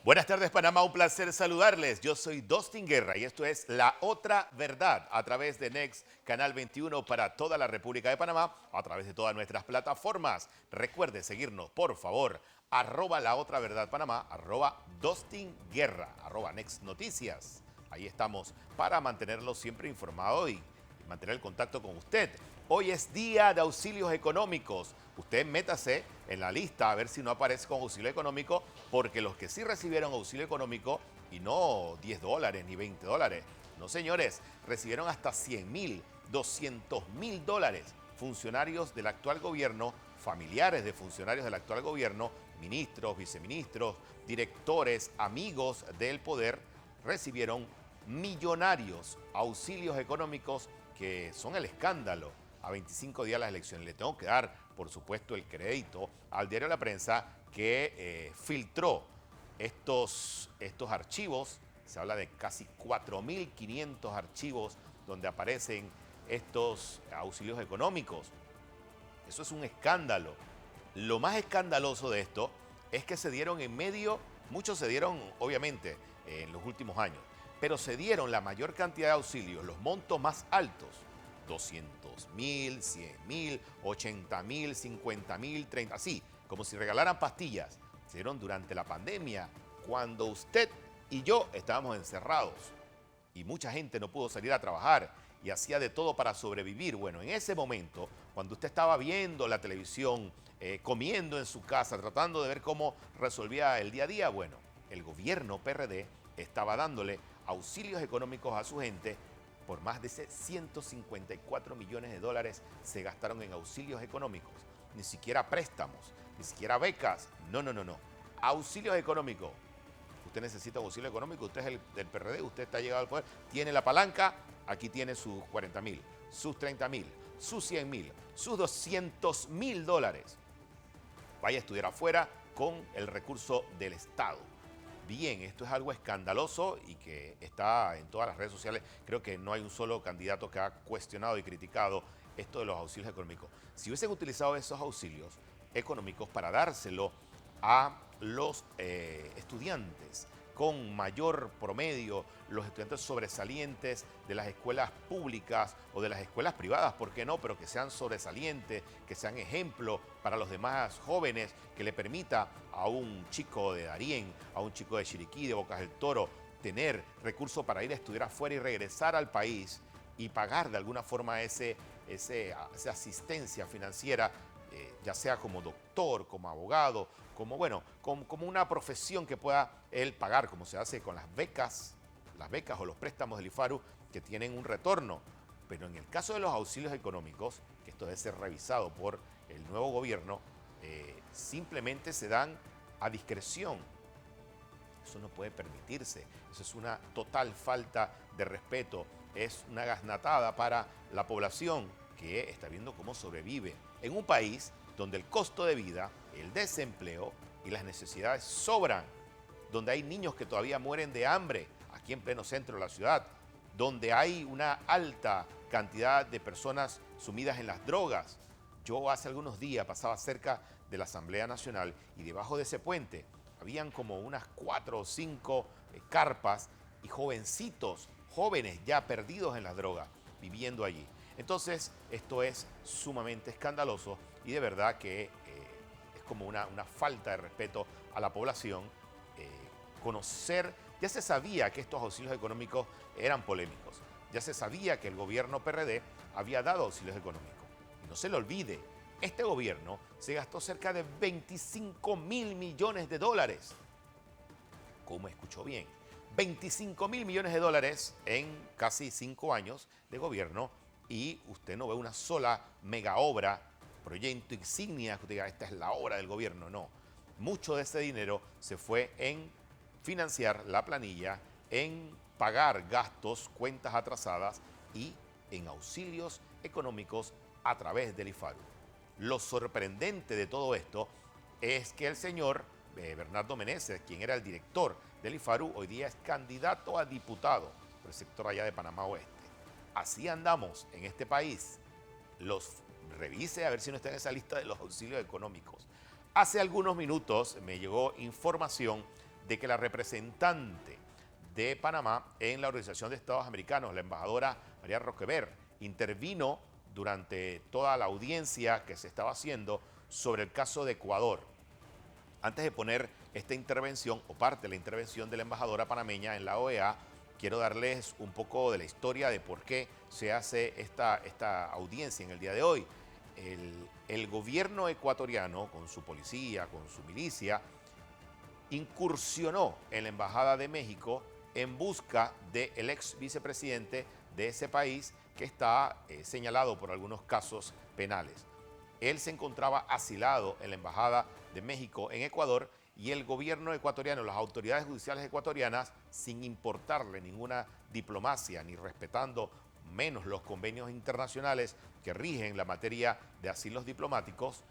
Buenas tardes, Panamá. Un placer saludarles. Yo soy Dustin Guerra y esto es La Otra Verdad a través de Next Canal 21 para toda la República de Panamá, a través de todas nuestras plataformas. Recuerde seguirnos, por favor, @La Otra Verdad Panamá, @Dustin Guerra, @Next Noticias. Ahí estamos para mantenerlo siempre informado y mantener el contacto con usted. Hoy es día de auxilios económicos. Usted métase en la lista a ver si no aparece con auxilio económico, porque los que sí recibieron auxilio económico, y no $10 ni $20, no señores, recibieron hasta 100,000, $200,000. Funcionarios del actual gobierno, familiares de funcionarios del actual gobierno, ministros, viceministros, directores, amigos del poder, recibieron millonarios auxilios económicos que son el escándalo a 25 días de las elecciones. Le tengo que dar, por supuesto, el crédito al diario La Prensa que filtró estos archivos. Se habla de casi 4.500 archivos donde aparecen estos auxilios económicos. Eso es un escándalo. Lo más escandaloso de esto es que se dieron en medio, muchos se dieron obviamente en los últimos años, pero se dieron la mayor cantidad de auxilios, los montos más altos, 200,000, 100,000, 80,000, 50,000, 30, así, como si regalaran pastillas. Se dieron durante la pandemia, cuando usted y yo estábamos encerrados y mucha gente no pudo salir a trabajar y hacía de todo para sobrevivir. Bueno, en ese momento, cuando usted estaba viendo la televisión, comiendo en su casa, tratando de ver cómo resolvía el día a día, bueno, el gobierno PRD estaba dándole auxilios económicos a su gente. Por más de 154 millones de dólares se gastaron en auxilios económicos. Ni siquiera préstamos, ni siquiera becas. No, no, no, no. Auxilios económicos. Usted necesita un auxilio económico, usted es el del PRD, usted está llegado al poder, tiene la palanca, aquí tiene sus 40,000, sus 30,000, sus 100,000, sus 200,000 dólares. Vaya a estudiar afuera con el recurso del Estado. Bien, esto es algo escandaloso y que está en todas las redes sociales. Creo que no hay un solo candidato que ha cuestionado y criticado esto de los auxilios económicos. Si hubiesen utilizado esos auxilios económicos para dárselo a los estudiantes con mayor promedio, los estudiantes sobresalientes de las escuelas públicas o de las escuelas privadas, ¿por qué no? Pero que sean sobresalientes, que sean ejemplo para los demás jóvenes, que le permita a un chico de Darién, a un chico de Chiriquí, de Bocas del Toro, tener recursos para ir a estudiar afuera y regresar al país y pagar de alguna forma esa asistencia financiera, ya sea como doctor, como abogado, como, bueno, como una profesión que pueda él pagar, como se hace con las becas o los préstamos del IFARU, que tienen un retorno. Pero en el caso de los auxilios económicos, que esto debe ser revisado por el nuevo gobierno, simplemente se dan a discreción. Eso no puede permitirse. Eso es una total falta de respeto. Es una gasnatada para la población que está viendo cómo sobrevive en un país donde el costo de vida, el desempleo y las necesidades sobran, donde hay niños que todavía mueren de hambre aquí en pleno centro de la ciudad, donde hay una alta cantidad de personas sumidas en las drogas. Yo hace algunos días pasaba cerca de la Asamblea Nacional y debajo de ese puente habían como unas 4 o 5 carpas y jovencitos, jóvenes ya perdidos en las drogas, viviendo allí. Entonces, esto es sumamente escandaloso y de verdad que es como una falta de respeto a la población. Conocer, ya se sabía que estos auxilios económicos eran polémicos, ya se sabía que el gobierno PRD había dado auxilios económicos. Y no se le olvide, este gobierno se gastó cerca de 25,000 millones de dólares. ¿Cómo escuchó bien? 25,000 millones de dólares en casi 5 años de gobierno y usted no ve una sola mega obra, proyecto insignia, que usted diga, esta es la obra del gobierno. No, mucho de ese dinero se fue en financiar la planilla, en pagar gastos, cuentas atrasadas y en auxilios económicos a través del IFARU. Lo sorprendente de todo esto es que el señor Bernardo Meneses, quien era el director del IFARU, hoy día es candidato a diputado por el sector allá de Panamá Oeste. Así andamos en este país. Revise a ver si no está en esa lista de los auxilios económicos. Hace algunos minutos me llegó información de que la representante de Panamá en la Organización de Estados Americanos, la embajadora María Roquever, intervino durante toda la audiencia que se estaba haciendo sobre el caso de Ecuador. Antes de poner esta intervención o parte de la intervención de la embajadora panameña en la OEA, quiero darles un poco de la historia de por qué se hace esta audiencia en el día de hoy. El gobierno ecuatoriano, con su policía, con su milicia, incursionó en la Embajada de México en busca del ex vicepresidente de ese país que está señalado por algunos casos penales. Él se encontraba asilado en la Embajada de México en Ecuador y el gobierno ecuatoriano, las autoridades judiciales ecuatorianas, sin importarle ninguna diplomacia ni respetando menos los convenios internacionales que rigen la materia de asilos diplomáticos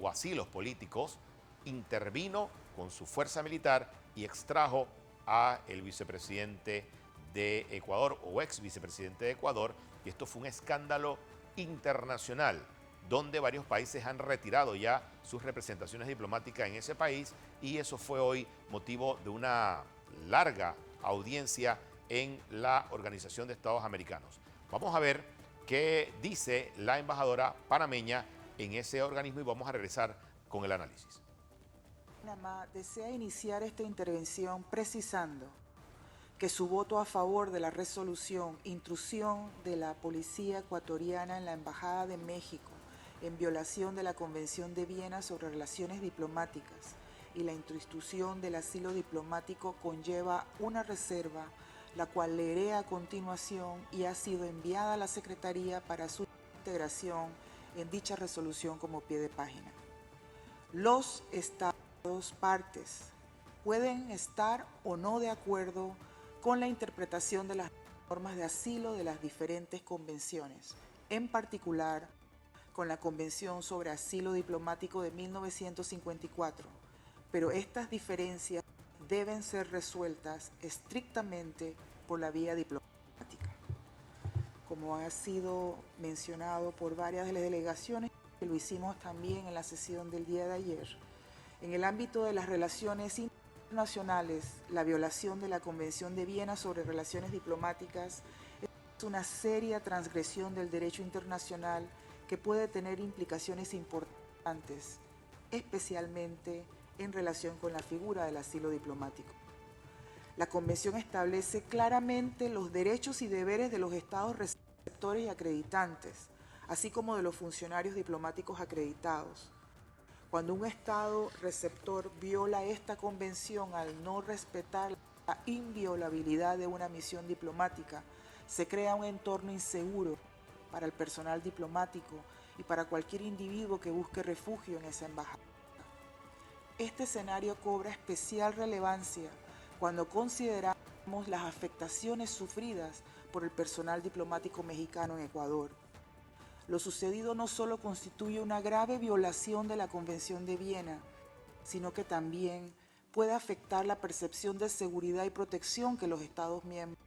o asilos políticos, intervino con su fuerza militar y extrajo a el vicepresidente de Ecuador o ex vicepresidente de Ecuador, y esto fue un escándalo internacional donde varios países han retirado ya sus representaciones diplomáticas en ese país, y eso fue hoy motivo de una larga audiencia en la Organización de Estados Americanos. Vamos a ver qué dice la embajadora panameña en ese organismo y vamos a regresar con el análisis. Panamá desea iniciar esta intervención precisando que su voto a favor de la resolución intrusión de la policía ecuatoriana en la Embajada de México en violación de la Convención de Viena sobre Relaciones Diplomáticas y la institución del asilo diplomático conlleva una reserva, la cual leeré a continuación y ha sido enviada a la Secretaría para su integración en dicha resolución como pie de página. Los Estados partes pueden estar o no de acuerdo con la interpretación de las normas de asilo de las diferentes convenciones, en particular con la Convención sobre Asilo Diplomático de 1954, pero estas diferencias deben ser resueltas estrictamente por la vía diplomática. Como ha sido mencionado por varias de las delegaciones, que lo hicimos también en la sesión del día de ayer, en el ámbito de las relaciones internacionales, la violación de la Convención de Viena sobre Relaciones Diplomáticas es una seria transgresión del derecho internacional que puede tener implicaciones importantes, especialmente en relación con la figura del asilo diplomático. La Convención establece claramente los derechos y deberes de los estados receptores y acreditantes, así como de los funcionarios diplomáticos acreditados. Cuando un estado receptor viola esta convención al no respetar la inviolabilidad de una misión diplomática, se crea un entorno inseguro para el personal diplomático y para cualquier individuo que busque refugio en esa embajada. Este escenario cobra especial relevancia cuando consideramos las afectaciones sufridas por el personal diplomático mexicano en Ecuador. Lo sucedido no solo constituye una grave violación de la Convención de Viena, sino que también puede afectar la percepción de seguridad y protección que los Estados miembros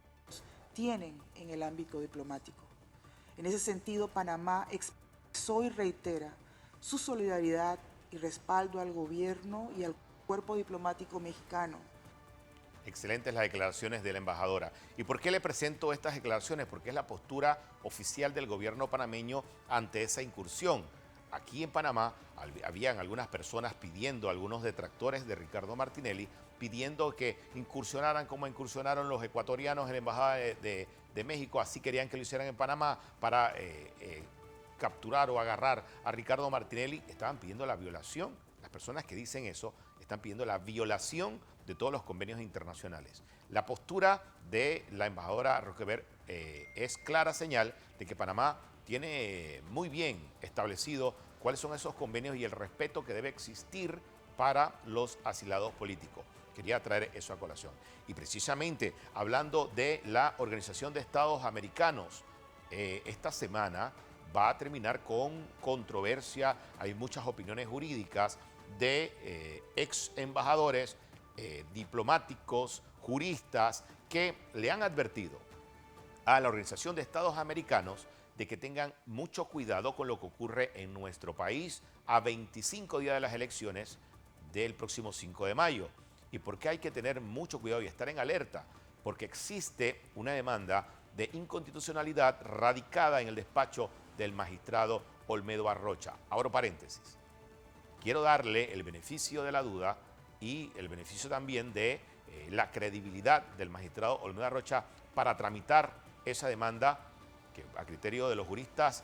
tienen en el ámbito diplomático. En ese sentido, Panamá expresó y reitera su solidaridad y respaldo al gobierno y al cuerpo diplomático mexicano. Excelentes las declaraciones de la embajadora. ¿Y por qué le presento estas declaraciones? Porque es la postura oficial del gobierno panameño ante esa incursión. Aquí en Panamá habían algunas personas pidiendo, algunos detractores de Ricardo Martinelli, pidiendo que incursionaran como incursionaron los ecuatorianos en la Embajada de México. Así querían que lo hicieran en Panamá para capturar o agarrar a Ricardo Martinelli. Estaban pidiendo la violación. Las personas que dicen eso están pidiendo la violación de todos los convenios internacionales. La postura de la embajadora Roquever es clara señal de que Panamá tiene muy bien establecido cuáles son esos convenios y el respeto que debe existir para los asilados políticos. Quería traer eso a colación. Y precisamente hablando de la Organización de Estados Americanos, esta semana va a terminar con controversia. Hay muchas opiniones jurídicas de ex embajadores, diplomáticos, juristas, que le han advertido a la Organización de Estados Americanos de que tengan mucho cuidado con lo que ocurre en nuestro país a 25 días de las elecciones del próximo 5 de mayo. ¿Y por qué hay que tener mucho cuidado y estar en alerta? Porque existe una demanda de inconstitucionalidad radicada en el despacho del magistrado Olmedo Arrocha. Abro paréntesis. Quiero darle el beneficio de la duda y el beneficio también de la credibilidad del magistrado Olmedo Arrocha para tramitar esa demanda que a criterio de los juristas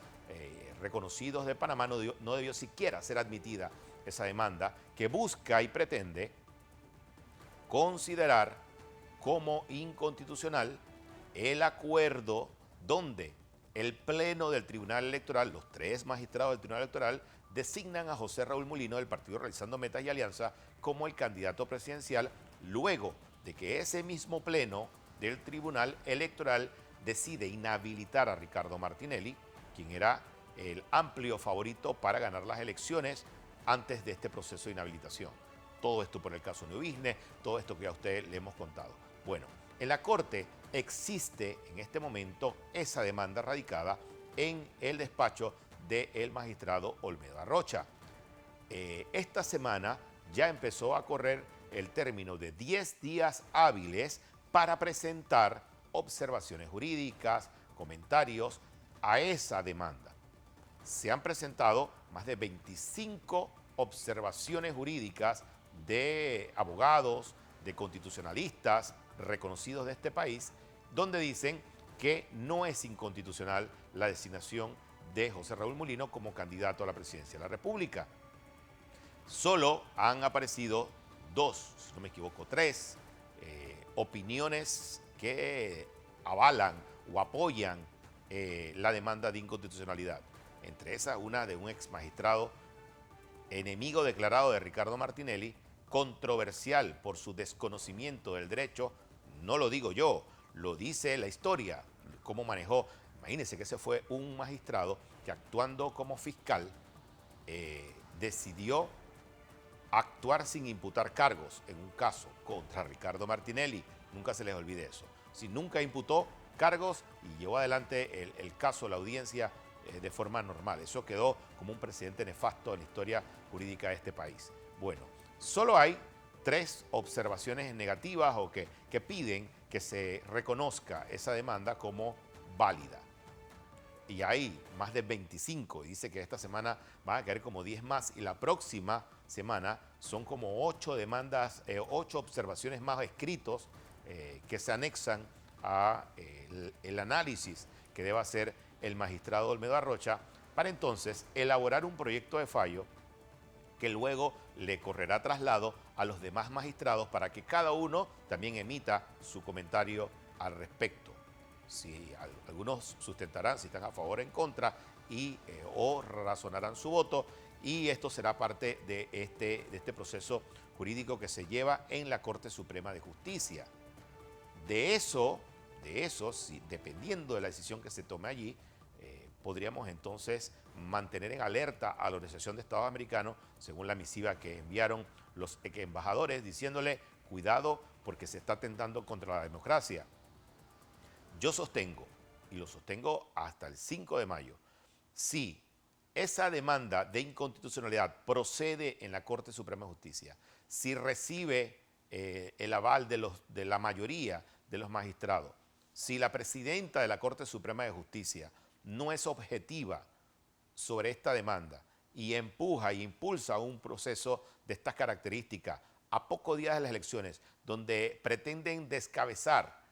reconocidos de Panamá no debió siquiera ser admitida esa demanda que busca y pretende considerar como inconstitucional el acuerdo donde el Pleno del Tribunal Electoral, los 3 magistrados del Tribunal Electoral, designan a José Raúl Mulino del partido Realizando Metas y Alianza como el candidato presidencial, luego de que ese mismo Pleno del Tribunal Electoral decide inhabilitar a Ricardo Martinelli, quien era el amplio favorito para ganar las elecciones antes de este proceso de inhabilitación. Todo esto por el caso New Business, todo esto que a usted le hemos contado. Bueno, en la Corte existe en este momento esa demanda radicada en el despacho del magistrado Olmedo Arrocha. Esta semana ya empezó a correr el término de 10 días hábiles para presentar observaciones jurídicas, comentarios a esa demanda. Se han presentado más de 25 observaciones jurídicas de abogados, de constitucionalistas reconocidos de este país, donde dicen que no es inconstitucional la designación de José Raúl Mulino como candidato a la presidencia de la República. Solo han aparecido 2, si no me equivoco, 3 opiniones que avalan o apoyan la demanda de inconstitucionalidad. Entre esas, una de un ex magistrado enemigo declarado de Ricardo Martinelli, controversial por su desconocimiento del derecho. No lo digo yo, lo dice la historia, cómo manejó. Imagínense que ese fue un magistrado que, actuando como fiscal, decidió actuar sin imputar cargos en un caso contra Ricardo Martinelli. Nunca se les olvide eso. Si nunca imputó cargos y llevó adelante el caso, la audiencia, de forma normal. Eso quedó como un precedente nefasto en la historia jurídica de este país. Bueno, solo hay 3 observaciones negativas o que piden que se reconozca esa demanda como válida. Y hay más de 25, y dice que esta semana van a caer como 10 más, y la próxima semana son como 8 demandas, 8 observaciones más escritos que se anexan a el análisis que deba hacer el magistrado Olmedo Arrocha para entonces elaborar un proyecto de fallo que luego le correrá traslado a los demás magistrados para que cada uno también emita su comentario al respecto. Si algunos sustentarán si están a favor o en contra o razonarán su voto, y esto será parte de este proceso jurídico que se lleva en la Corte Suprema de Justicia. De eso, dependiendo de la decisión que se tome allí, podríamos entonces mantener en alerta a la Organización de Estados Americanos, según la misiva que enviaron los embajadores, diciéndole cuidado porque se está atentando contra la democracia. Yo sostengo, y lo sostengo hasta el 5 de mayo, si esa demanda de inconstitucionalidad procede en la Corte Suprema de Justicia, si recibe el aval de la mayoría de los magistrados, si la presidenta de la Corte Suprema de Justicia no es objetiva sobre esta demanda y empuja e impulsa un proceso de estas características a pocos días de las elecciones, donde pretenden descabezar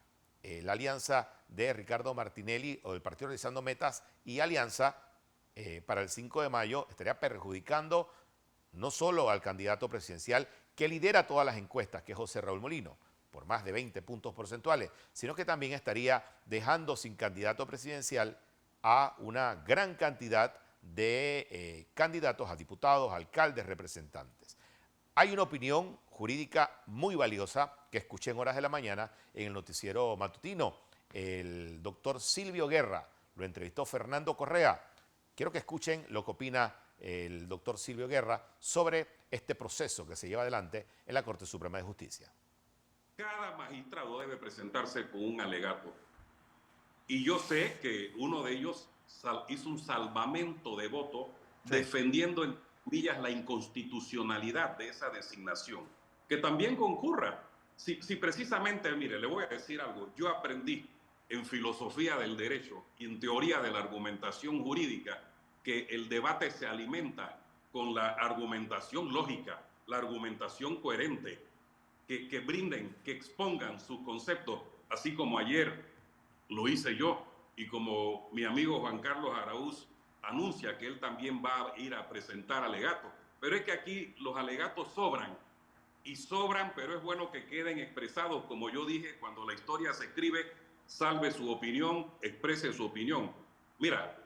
la alianza de Ricardo Martinelli o del Partido Realizando Metas y Alianza para el 5 de mayo, estaría perjudicando no solo al candidato presidencial que lidera todas las encuestas, que es José Raúl Mulino, por más de 20 puntos porcentuales, sino que también estaría dejando sin candidato presidencial a una gran cantidad de candidatos a diputados, alcaldes, representantes. Hay una opinión jurídica muy valiosa que escuché en horas de la mañana en el noticiero matutino. El doctor Silvio Guerra lo entrevistó Fernando Correa. Quiero que escuchen lo que opina el doctor Silvio Guerra sobre este proceso que se lleva adelante en la Corte Suprema de Justicia. Cada magistrado debe presentarse con un alegato. Y yo sé que uno de ellos hizo un salvamento de voto defendiendo en comillas la inconstitucionalidad de esa designación. que también concurra. Si precisamente, mire, le voy a decir algo, yo aprendí en filosofía del derecho y en teoría de la argumentación jurídica que el debate se alimenta con la argumentación lógica, la argumentación coherente, que brinden, que expongan sus conceptos, así como ayer lo hice yo y como mi amigo Juan Carlos Araúz anuncia que él también va a ir a presentar alegatos. Pero es que aquí los alegatos sobran y sobran, pero es bueno que queden expresados, como yo dije, cuando la historia se escribe, salve su opinión, exprese su opinión. Mira,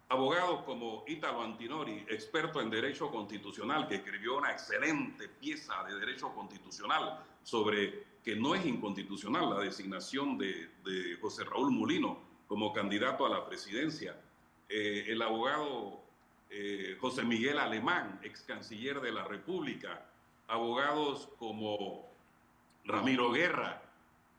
abogados como Ítalo Antinori, experto en derecho constitucional, que escribió una excelente pieza de derecho constitucional sobre que no es inconstitucional la designación de José Raúl Mulino como candidato a la presidencia. El abogado José Miguel Alemán, ex canciller de la República, abogados como Ramiro Guerra,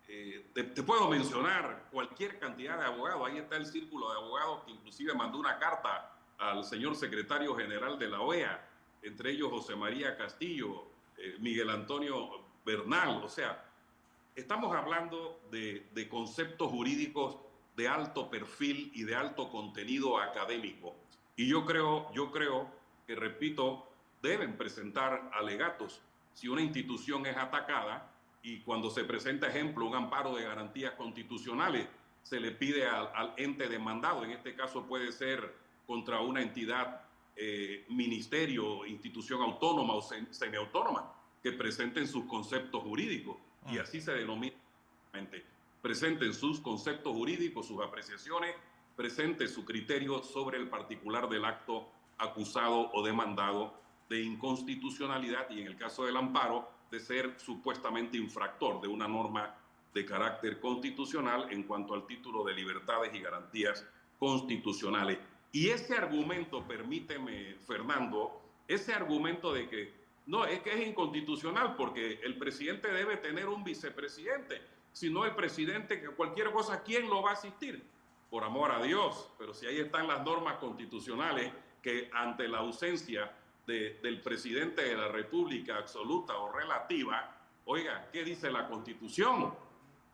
te puedo mencionar cualquier cantidad de abogados. Ahí está el círculo de abogados que inclusive mandó una carta al señor secretario general de la OEA, entre ellos José María Castillo, Miguel Antonio Bernal. O sea, estamos hablando de conceptos jurídicos de alto perfil y de alto contenido académico. Y yo creo que, repito, deben presentar alegatos. Si una institución es atacada y cuando se presenta, ejemplo, un amparo de garantías constitucionales, se le pide al ente demandado, en este caso puede ser contra una entidad, ministerio, institución autónoma o semiautónoma, que presenten sus conceptos jurídicos. Y así se denomina. Presenten sus conceptos jurídicos, sus apreciaciones, presente su criterio sobre el particular del acto acusado o demandado de inconstitucionalidad y, en el caso del amparo, de ser supuestamente infractor de una norma de carácter constitucional en cuanto al título de libertades y garantías constitucionales. Y ese argumento, permíteme, Fernando, ese argumento de que no, es que es inconstitucional porque el presidente debe tener un vicepresidente, si no el presidente, que cualquier cosa, ¿quién lo va a asistir? Por amor a Dios, pero si ahí están las normas constitucionales que ante la ausencia del presidente de la República absoluta o relativa, oiga, ¿qué dice la Constitución?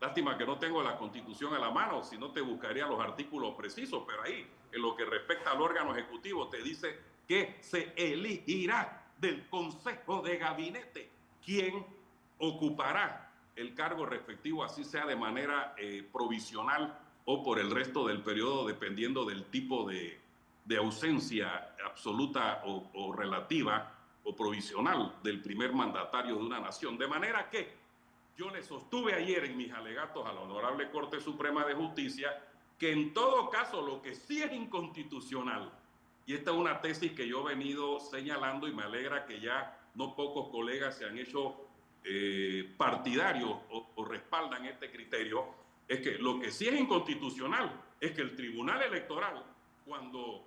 Lástima que no tengo la Constitución a la mano, si no te buscaría los artículos precisos, pero ahí, en lo que respecta al órgano ejecutivo, te dice que se elegirá del Consejo de Gabinete quien ocupará el cargo respectivo, así sea de manera provisional o por el resto del periodo, dependiendo del tipo de ausencia absoluta o relativa o provisional del primer mandatario de una nación. De manera que yo le sostuve ayer en mis alegatos a la Honorable Corte Suprema de Justicia que en todo caso lo que sí es inconstitucional, y esta es una tesis que yo he venido señalando y me alegra que ya no pocos colegas se han hecho partidarios o respaldan este criterio, es que lo que sí es inconstitucional es que el Tribunal Electoral, cuando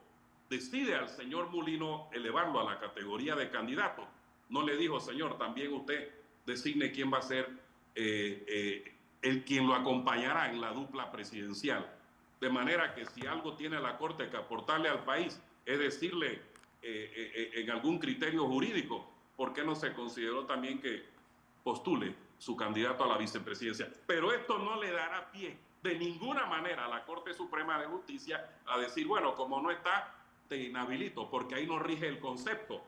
decide al señor Mulino elevarlo a la categoría de candidato, no le dijo, señor, también usted designe quién va a ser el quien lo acompañará en la dupla presidencial. De manera que si algo tiene la Corte que aportarle al país es decirle en algún criterio jurídico, ¿por qué no se consideró también que postule su candidato a la vicepresidencia? Pero esto no le dará pie de ninguna manera a la Corte Suprema de Justicia a decir, bueno, como no está, te inhabilito, porque ahí no rige el concepto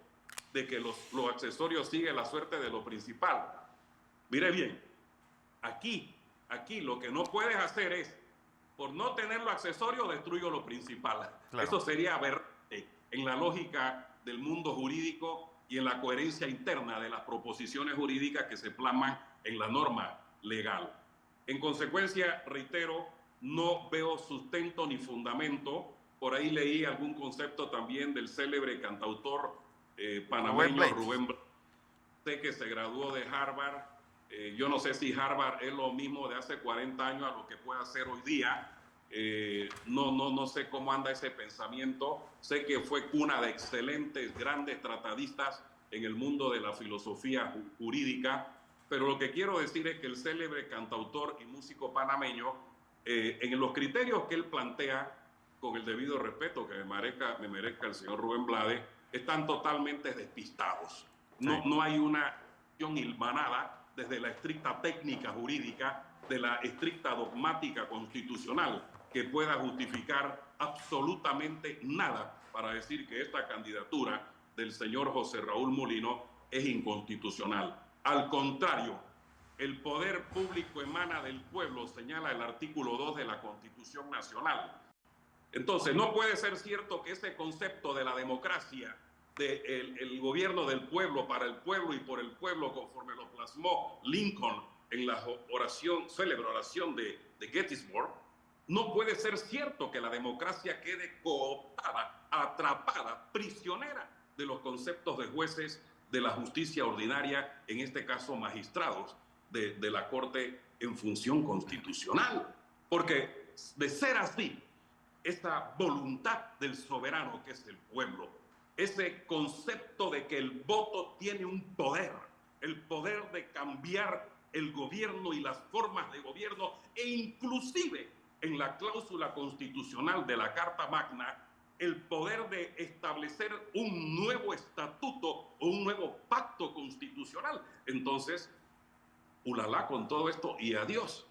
de que los accesorios siguen la suerte de lo principal. Mire bien, aquí lo que no puedes hacer es, por no tener lo accesorio, destruyo lo principal. Claro. Eso sería aberrante en la lógica del mundo jurídico y en la coherencia interna de las proposiciones jurídicas que se plasman en la norma legal. En consecuencia, reitero, no veo sustento ni fundamento. Por ahí leí algún concepto también del célebre cantautor panameño Rubén Blades, sé que se graduó de Harvard. Yo no sé si Harvard es lo mismo de hace 40 años a lo que puede hacer hoy día. No sé cómo anda ese pensamiento. Sé que fue cuna de excelentes, grandes tratadistas en el mundo de la filosofía jurídica, pero lo que quiero decir es que el célebre cantautor y músico panameño, en los criterios que él plantea, con el debido respeto que me merezca el señor Rubén Blades, están totalmente despistados. No hay una hilvanada desde la estricta técnica jurídica, de la estricta dogmática constitucional, que pueda justificar absolutamente nada para decir que esta candidatura del señor José Raúl Mulino es inconstitucional. Al contrario, el poder público emana del pueblo, señala el artículo 2 de la Constitución Nacional. Entonces, no puede ser cierto que ese concepto de la democracia, el gobierno del pueblo, para el pueblo y por el pueblo, conforme lo plasmó Lincoln en la célebre oración de Gettysburg, no puede ser cierto que la democracia quede cooptada, atrapada, prisionera de los conceptos de jueces de la justicia ordinaria, en este caso magistrados de la Corte en función constitucional. Porque de ser así, esa voluntad del soberano que es el pueblo, ese concepto de que el voto tiene un poder, el poder de cambiar el gobierno y las formas de gobierno, e inclusive en la cláusula constitucional de la Carta Magna, el poder de establecer un nuevo estatuto o un nuevo pacto constitucional. Entonces, ulala con todo esto y adiós.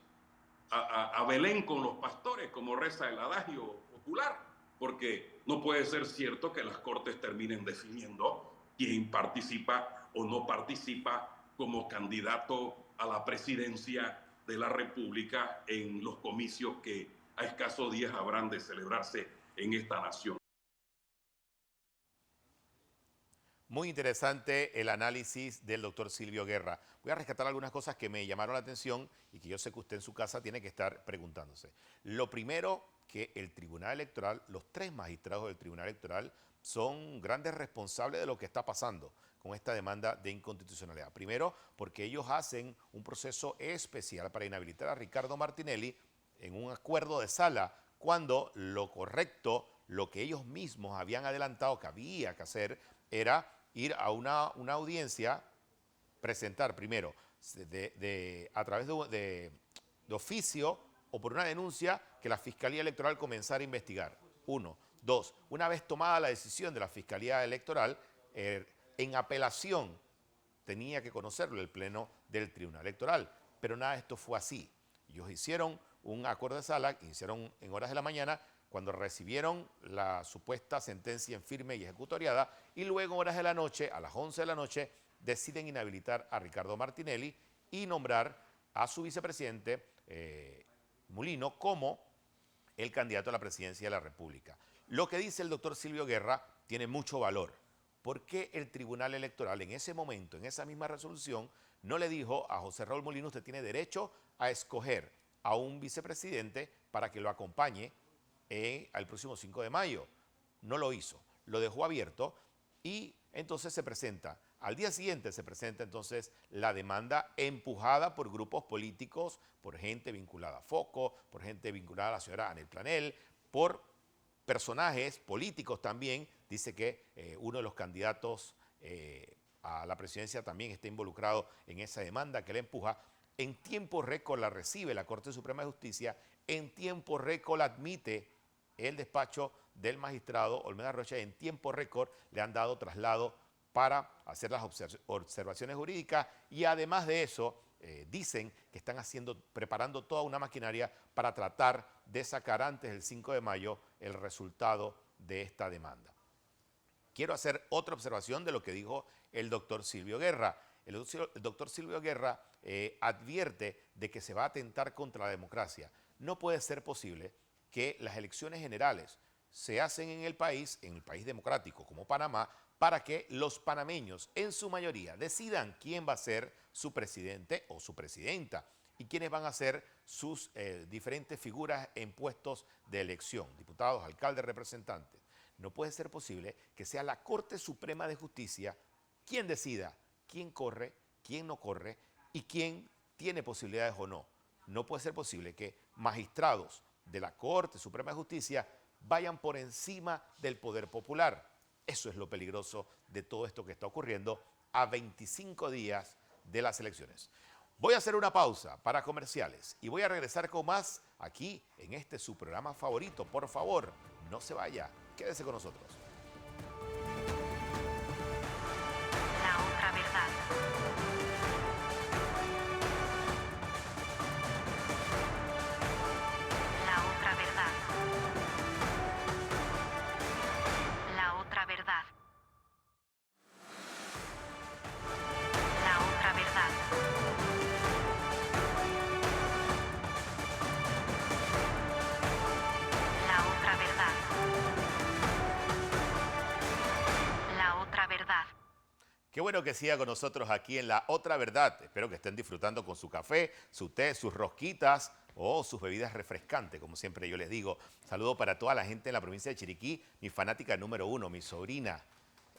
A Belén con los pastores, como reza el adagio popular, porque no puede ser cierto que las Cortes terminen definiendo quién participa o no participa como candidato a la presidencia de la República en los comicios que a escasos días habrán de celebrarse en esta nación. Muy interesante el análisis del doctor Silvio Guerra. Voy a rescatar algunas cosas que me llamaron la atención y que yo sé que usted en su casa tiene que estar preguntándose. Lo primero, que el Tribunal Electoral, los 3 magistrados del Tribunal Electoral son grandes responsables de lo que está pasando con esta demanda de inconstitucionalidad. Primero, porque ellos hacen un proceso especial para inhabilitar a Ricardo Martinelli en un acuerdo de sala, cuando lo correcto, lo que ellos mismos habían adelantado que había que hacer, era ir a una audiencia, presentar primero a través de oficio o por una denuncia que la Fiscalía Electoral comenzara a investigar. 1. 2. Una vez tomada la decisión de la Fiscalía Electoral, en apelación tenía que conocerlo el Pleno del Tribunal Electoral. Pero nada de esto fue así. Ellos hicieron un acuerdo de sala, hicieron en horas de la mañana, cuando recibieron la supuesta sentencia en firme y ejecutoriada, y luego en horas de la noche, a las 11 de la noche, deciden inhabilitar a Ricardo Martinelli y nombrar a su vicepresidente Mulino como el candidato a la presidencia de la República. Lo que dice el doctor Silvio Guerra tiene mucho valor. ¿Por qué el Tribunal Electoral en ese momento, en esa misma resolución, no le dijo a José Raúl Mulino: usted tiene derecho a escoger a un vicepresidente para que lo acompañe al próximo 5 de mayo? No lo hizo, lo dejó abierto y entonces se presenta. Al día siguiente se presenta entonces la demanda empujada por grupos políticos, por gente vinculada a Foco, por gente vinculada a la señora Anel Planel, por personajes políticos también. Dice que uno de los candidatos a la presidencia también está involucrado en esa demanda que le empuja. En tiempo récord la recibe la Corte Suprema de Justicia, en tiempo récord la admite el despacho del magistrado Olmeda Rocha, en tiempo récord le han dado traslado para hacer las observaciones jurídicas, y además de eso dicen que están preparando toda una maquinaria para tratar de sacar antes del 5 de mayo el resultado de esta demanda. Quiero hacer otra observación de lo que dijo el doctor Silvio Guerra. El doctor Silvio Guerra advierte de que se va a atentar contra la democracia. No puede ser posible que las elecciones generales se hacen en el país democrático como Panamá, para que los panameños en su mayoría decidan quién va a ser su presidente o su presidenta y quiénes van a ser sus diferentes figuras en puestos de elección, diputados, alcaldes, representantes. No puede ser posible que sea la Corte Suprema de Justicia quien decida quién corre, quién no corre y quién tiene posibilidades o no. No puede ser posible que magistrados de la Corte Suprema de Justicia vayan por encima del poder popular. Eso es lo peligroso de todo esto que está ocurriendo a 25 días de las elecciones. Voy a hacer una pausa para comerciales y voy a regresar con más aquí en este su programa favorito. Por favor, no se vaya, quédese con nosotros. La otra verdad. bueno que siga con nosotros aquí en La Otra Verdad. Espero que estén disfrutando con su café, su té, sus rosquitas o sus bebidas refrescantes, como siempre yo les digo. Saludo para toda la gente en la provincia de Chiriquí, mi fanática número 1, mi sobrina.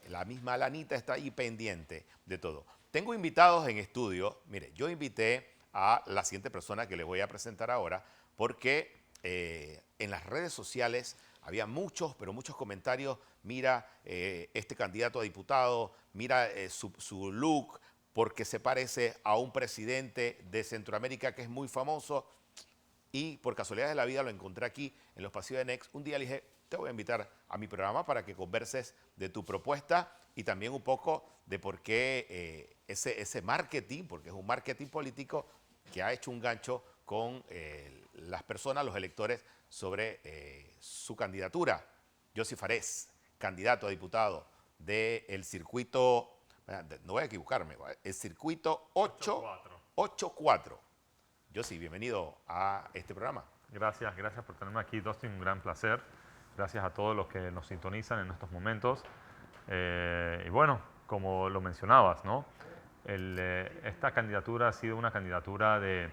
La misma Alanita está ahí pendiente de todo. Tengo invitados en estudio. Mire, yo invité a la siguiente persona que les voy a presentar ahora porque en las redes sociales había muchos, pero muchos comentarios. Mira, este candidato a diputado, mira su look, porque se parece a un presidente de Centroamérica que es muy famoso. Y por casualidad de la vida lo encontré aquí en los pasillos de Next. Un día le dije, te voy a invitar a mi programa para que converses de tu propuesta y también un poco de por qué ese marketing, porque es un marketing político que ha hecho un gancho con las personas, los electores, sobre su candidatura. Josy Farés, candidato a diputado del circuito, no voy a equivocarme, el circuito 884. Josy, bienvenido a este programa. Gracias por tenerme aquí, Dustin, un gran placer. Gracias a todos los que nos sintonizan en estos momentos. Y bueno, como lo mencionabas, ¿no? Esta candidatura ha sido una candidatura de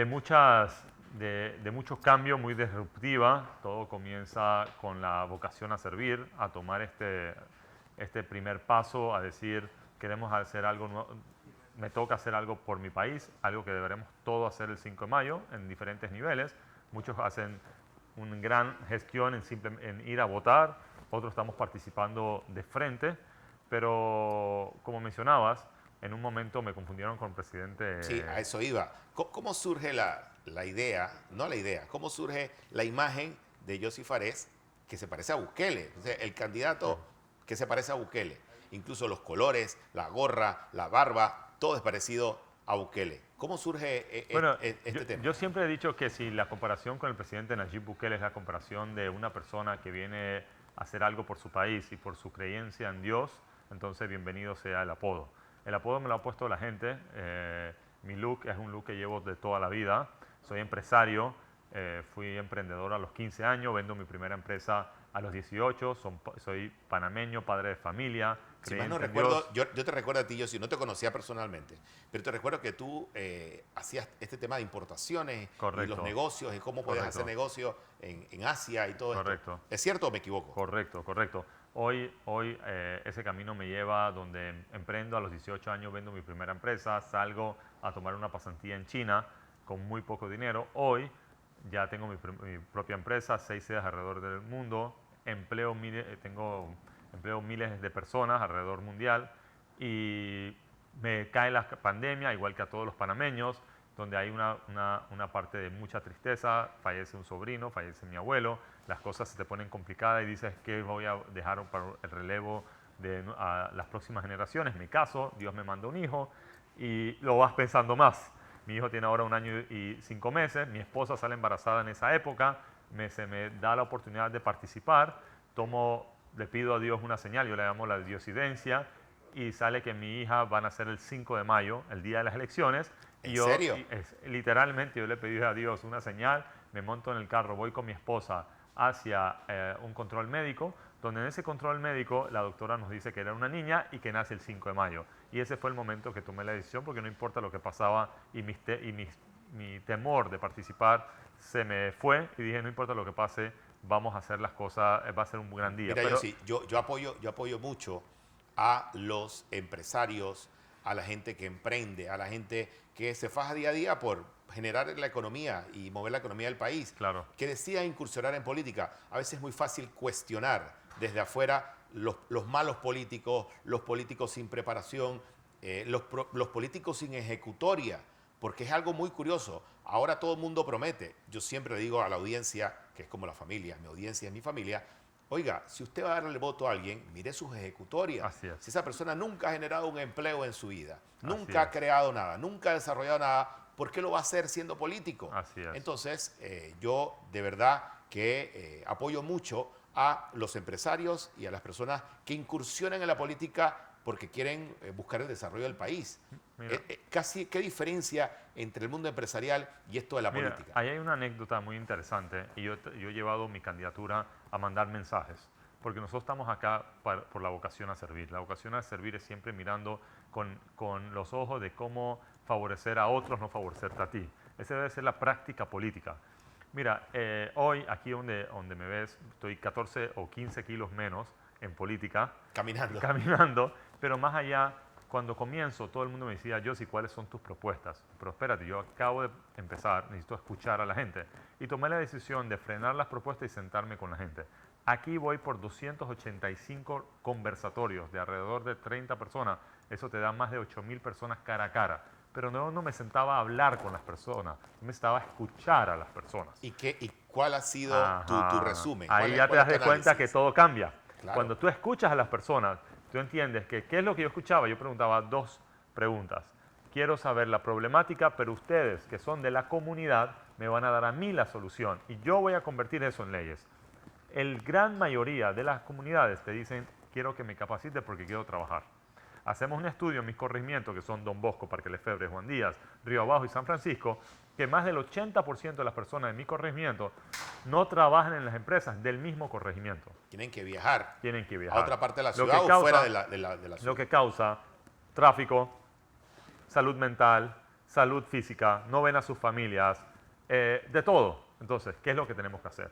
muchos cambios, muy disruptiva. Todo comienza con la vocación a servir, a tomar este primer paso, a decir, queremos hacer algo nuevo. Me toca hacer algo por mi país, algo que deberemos todos hacer el 5 de mayo en diferentes niveles. Muchos hacen una gran gestión en ir a votar, otros estamos participando de frente, pero como mencionabas, en un momento me confundieron con el presidente. Sí, a eso iba. ¿Cómo surge la idea, no la idea, cómo surge la imagen de Josy Farés que se parece a Bukele? O sea, el candidato que se parece a Bukele. Incluso los colores, la gorra, la barba, todo es parecido a Bukele. ¿Cómo surge este tema? Yo siempre he dicho que si la comparación con el presidente Nayib Bukele es la comparación de una persona que viene a hacer algo por su país y por su creencia en Dios, entonces bienvenido sea el apodo. El apodo me lo ha puesto la gente. Mi look es un look que llevo de toda la vida. Soy empresario, fui emprendedor a los 15 años, vendo mi primera empresa a los 18, soy panameño, padre de familia. Si mal no recuerdo, yo te recuerdo a ti, Josy, no te conocía personalmente, pero te recuerdo que tú hacías este tema de importaciones. Correcto. Y los negocios y cómo podías hacer negocios en Asia y todo Correcto. esto. ¿Es cierto o me equivoco? Correcto. Hoy ese camino me lleva donde emprendo a los 18 años, vendo mi primera empresa, salgo a tomar una pasantía en China con muy poco dinero. Hoy ya tengo mi propia empresa, 6 sedes alrededor del mundo, empleo miles de personas alrededor mundial y me cae la pandemia, igual que a todos los panameños, donde hay una parte de mucha tristeza, fallece un sobrino, fallece mi abuelo, las cosas se te ponen complicadas y dices, ¿qué voy a dejar para el relevo a las próximas generaciones? Me caso, Dios me manda un hijo y lo vas pensando más. Mi hijo tiene ahora 1 año y 5 meses, mi esposa sale embarazada en esa época, se me da la oportunidad de participar, le pido a Dios una señal, yo le llamo la diosidencia, y sale que mi hija va a nacer el 5 de mayo, el día de las elecciones. ¿En serio? Literalmente yo le pedí a Dios una señal, me monto en el carro, voy con mi esposa hacia un control médico, donde en ese control médico la doctora nos dice que era una niña y que nace el 5 de mayo. Y ese fue el momento que tomé la decisión, porque no importa lo que pasaba y mi temor de participar se me fue y dije, no importa lo que pase, vamos a hacer las cosas, va a ser un gran día. Mira, yo apoyo mucho a los empresarios, a la gente que emprende, a la gente que se faja día a día por generar la economía y mover la economía del país, Claro. que decida incursionar en política. A veces es muy fácil cuestionar desde afuera los malos políticos, los políticos sin preparación, los políticos sin ejecutoria, porque es algo muy curioso. Ahora todo el mundo promete. Yo siempre le digo a la audiencia, que es como la familia, mi audiencia es mi familia, oiga, si usted va a darle el voto a alguien, mire sus ejecutorias. Así es. Si esa persona nunca ha generado un empleo en su vida, nunca Así ha es. creado nada, nunca ha desarrollado nada, ¿por qué lo va a hacer siendo político? Así es. Entonces, yo de verdad que apoyo mucho a los empresarios y a las personas que incursionen en la política porque quieren buscar el desarrollo del país. ¿Qué diferencia entre el mundo empresarial y esto de la política? Ahí hay una anécdota muy interesante y yo he llevado mi candidatura a mandar mensajes. porque nosotros estamos acá por la vocación a servir. La vocación a servir es siempre mirando con los ojos de cómo favorecer a otros, no favorecerte a ti. Esa debe ser la práctica política. Mira, hoy aquí donde me ves, estoy 14 o 15 kilos menos en política. Caminando, pero más allá, cuando comienzo, todo el mundo me decía, Yossi, ¿cuáles son tus propuestas? Pero espérate, yo acabo de empezar, necesito escuchar a la gente. Y tomé la decisión de frenar las propuestas y sentarme con la gente. Aquí voy por 285 conversatorios de alrededor de 30 personas. Eso te da más de 8.000 personas cara a cara. Pero no me sentaba a hablar con las personas, me sentaba a escuchar a las personas. ¿Y cuál ha sido tu resumen? Ahí ya te das de cuenta que todo cambia. Claro. Cuando tú escuchas a las personas, tú entiendes que qué es lo que yo escuchaba. Yo preguntaba 2 preguntas. Quiero saber la problemática, pero ustedes, que son de la comunidad, me van a dar a mí la solución. Y yo voy a convertir eso en leyes. El gran mayoría de las comunidades te dicen, quiero que me capacite porque quiero trabajar. Hacemos un estudio en mis corregimientos, que son Don Bosco, Parque Lefebvre, Juan Díaz, Río Abajo y San Francisco, que más del 80% de las personas de mi corregimiento no trabajan en las empresas del mismo corregimiento. Tienen que viajar. A otra parte de la ciudad o fuera de la ciudad. Lo que causa tráfico, salud mental, salud física, no ven a sus familias, de todo. Entonces, ¿qué es lo que tenemos que hacer?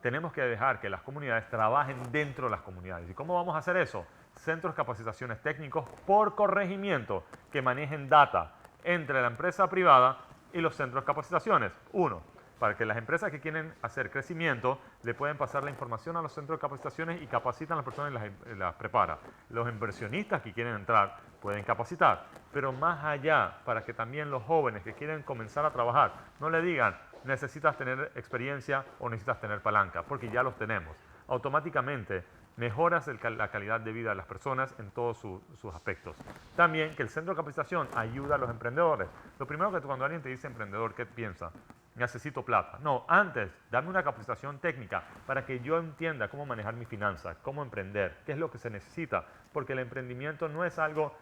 Tenemos que dejar que las comunidades trabajen dentro de las comunidades. ¿Y cómo vamos a hacer eso? Centros de capacitaciones técnicos por corregimiento que manejen data entre la empresa privada y los centros de capacitaciones. 1, para que las empresas que quieren hacer crecimiento le pueden pasar la información a los centros de capacitaciones y capacitan a las personas y las preparan. Los inversionistas que quieren entrar pueden capacitar, pero más allá, para que también los jóvenes que quieren comenzar a trabajar no le digan necesitas tener experiencia o necesitas tener palanca, porque ya los tenemos. Automáticamente mejoras la calidad de vida de las personas en todos sus aspectos. También que el centro de capacitación ayuda a los emprendedores. Lo primero que cuando alguien te dice emprendedor, ¿qué piensa? Necesito plata. No, antes, dame una capacitación técnica para que yo entienda cómo manejar mi finanza, cómo emprender, qué es lo que se necesita, porque el emprendimiento no es algo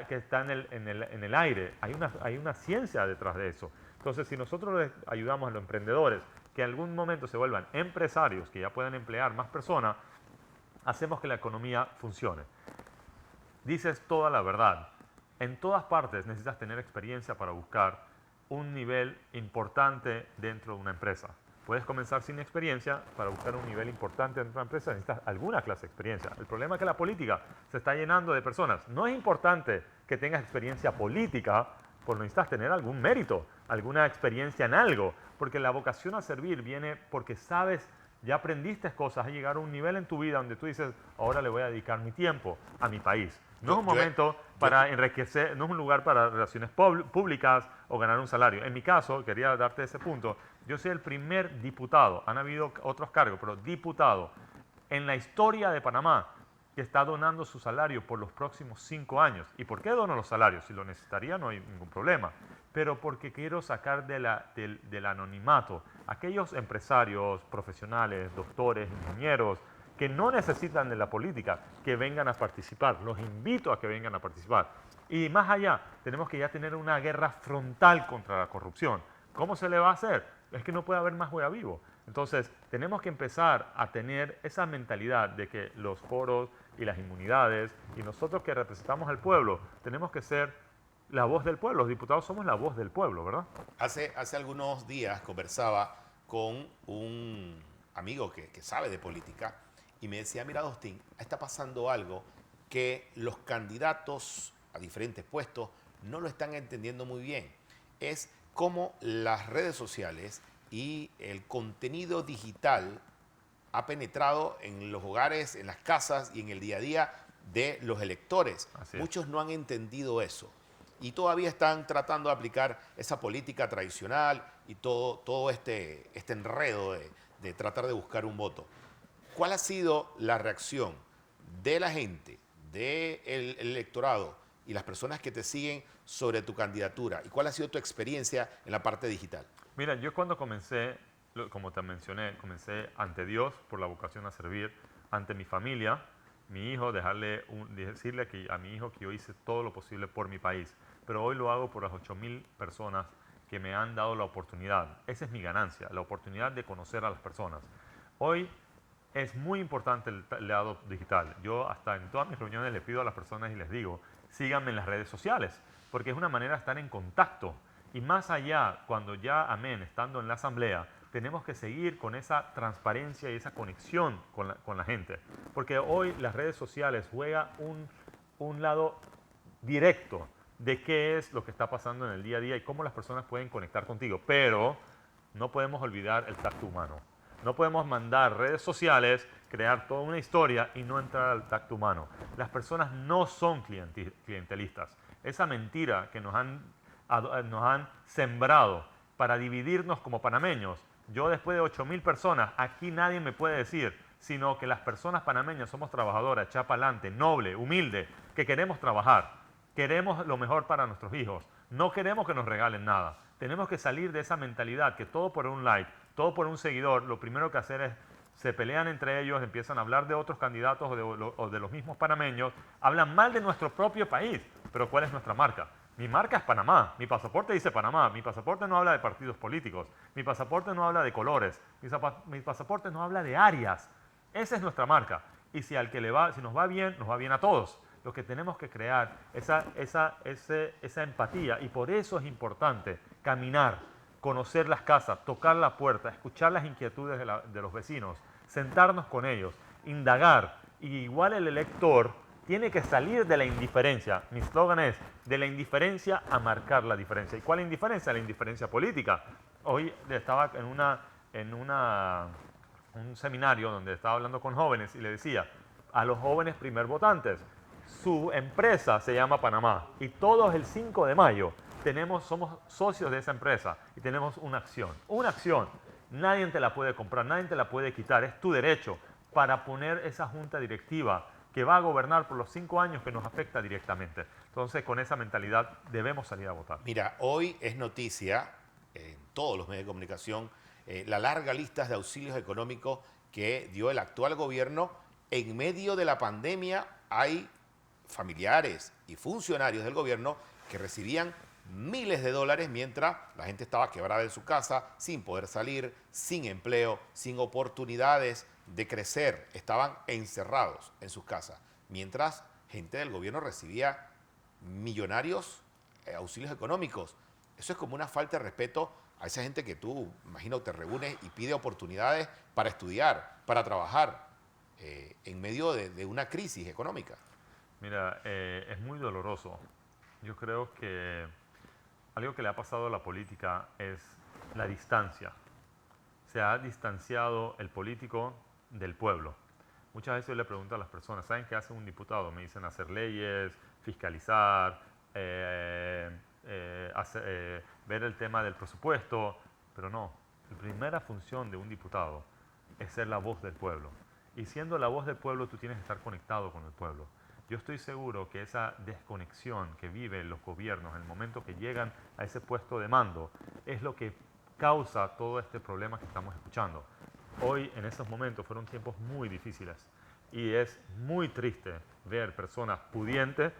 que está en el aire, hay una ciencia detrás de eso. Entonces, si nosotros les ayudamos a los emprendedores que en algún momento se vuelvan empresarios, que ya pueden emplear más personas, hacemos que la economía funcione. Dices toda la verdad. En todas partes necesitas tener experiencia para buscar un nivel importante dentro de una empresa. Puedes comenzar sin experiencia. Para buscar un nivel importante dentro de una empresa necesitas alguna clase de experiencia. El problema es que la política se está llenando de personas. No es importante que tengas experiencia política, porque necesitas tener algún mérito, alguna experiencia en algo, porque la vocación a servir viene porque sabes, ya aprendiste cosas, a llegar a un nivel en tu vida donde tú dices, ahora le voy a dedicar mi tiempo a mi país. No es un momento para enriquecer, no es un lugar para relaciones públicas o ganar un salario. En mi caso, quería darte ese punto, yo soy el primer diputado, han habido otros cargos, pero diputado en la historia de Panamá que está donando su salario por los próximos 5 años. ¿Y por qué dono los salarios? Si lo necesitaría no hay ningún problema. Pero porque quiero sacar del anonimato aquellos empresarios, profesionales, doctores, ingenieros, que no necesitan de la política, que vengan a participar. Los invito a que vengan a participar. Y más allá, tenemos que ya tener una guerra frontal contra la corrupción. ¿Cómo se le va a hacer? Es que no puede haber más hueá vivo. Entonces, tenemos que empezar a tener esa mentalidad de que los foros y las inmunidades y nosotros que representamos al pueblo, tenemos que ser la voz del pueblo. Los diputados somos la voz del pueblo, ¿verdad? Hace algunos días conversaba con un amigo que sabe de política y me decía, mira, Dostin, está pasando algo que los candidatos a diferentes puestos no lo están entendiendo muy bien. Es cómo las redes sociales y el contenido digital ha penetrado en los hogares, en las casas y en el día a día de los electores. Muchos no han entendido eso y todavía están tratando de aplicar esa política tradicional y todo este enredo de tratar de buscar un voto. ¿Cuál ha sido la reacción de la gente, del electorado y las personas que te siguen sobre tu candidatura? ¿Y cuál ha sido tu experiencia en la parte digital? Mira, yo cuando comencé, como te mencioné, comencé ante Dios por la vocación a servir, ante mi familia, mi hijo, decirle a mi hijo que yo hice todo lo posible por mi país, pero hoy lo hago por las 8.000 personas que me han dado la oportunidad. Esa es mi ganancia, la oportunidad de conocer a las personas. Hoy es muy importante el lado digital. Yo hasta en todas mis reuniones le pido a las personas y les digo, síganme en las redes sociales, porque es una manera de estar en contacto. Y más allá, cuando ya, amén, estando en la asamblea, tenemos que seguir con esa transparencia y esa conexión con la gente. Porque hoy las redes sociales juegan un lado directo de qué es lo que está pasando en el día a día y cómo las personas pueden conectar contigo. Pero no podemos olvidar el tacto humano. No podemos mandar redes sociales, crear toda una historia y no entrar al tacto humano. Las personas no son clientelistas. Esa mentira que nos han sembrado para dividirnos como panameños. Yo después de 8.000 personas, aquí nadie me puede decir, sino que las personas panameñas somos trabajadoras, echadas para adelante, noble, humilde, que queremos trabajar, queremos lo mejor para nuestros hijos, no queremos que nos regalen nada. Tenemos que salir de esa mentalidad que todo por un like, todo por un seguidor, lo primero que hacer es se pelean entre ellos, empiezan a hablar de otros candidatos o de los mismos panameños, hablan mal de nuestro propio país, pero ¿cuál es nuestra marca? Mi marca es Panamá, mi pasaporte dice Panamá, mi pasaporte no habla de partidos políticos, mi pasaporte no habla de colores, mi pasaporte no habla de áreas. Esa es nuestra marca. Y si nos va bien, nos va bien a todos. Lo que tenemos que crear esa empatía y por eso es importante caminar, conocer las casas, tocar la puerta, escuchar las inquietudes de los vecinos, sentarnos con ellos, indagar. Y igual el elector tiene que salir de la indiferencia. Mi eslogan es, de la indiferencia a marcar la diferencia. ¿Y cuál indiferencia? La indiferencia política. Hoy estaba en un seminario donde estaba hablando con jóvenes y le decía, a los jóvenes primer votantes, su empresa se llama Panamá y todos el 5 de mayo somos socios de esa empresa y tenemos una acción. Una acción. Nadie te la puede comprar, nadie te la puede quitar. Es tu derecho para poner esa junta directiva que va a gobernar por los 5 años que nos afecta directamente. Entonces, con esa mentalidad debemos salir a votar. Mira, hoy es noticia en todos los medios de comunicación la larga lista de auxilios económicos que dio el actual gobierno. En medio de la pandemia hay familiares y funcionarios del gobierno que recibían miles de dólares mientras la gente estaba quebrada en su casa, sin poder salir, sin empleo, sin oportunidades de crecer, estaban encerrados en sus casas, mientras gente del gobierno recibía millonarios auxilios económicos. Eso es como una falta de respeto a esa gente que tú, imagino, te reúnes y pide oportunidades para estudiar, para trabajar, en medio de una crisis económica. Mira, es muy doloroso. Yo creo que algo que le ha pasado a la política es la distancia. Se ha distanciado el político del pueblo. Muchas veces yo le pregunto a las personas, ¿saben qué hace un diputado? Me dicen hacer leyes, fiscalizar, ver el tema del presupuesto, pero no. La primera función de un diputado es ser la voz del pueblo. Y siendo la voz del pueblo, tú tienes que estar conectado con el pueblo. Yo estoy seguro que esa desconexión que viven los gobiernos en el momento que llegan a ese puesto de mando es lo que causa todo este problema que estamos escuchando. Hoy, en esos momentos, fueron tiempos muy difíciles y es muy triste ver personas pudientes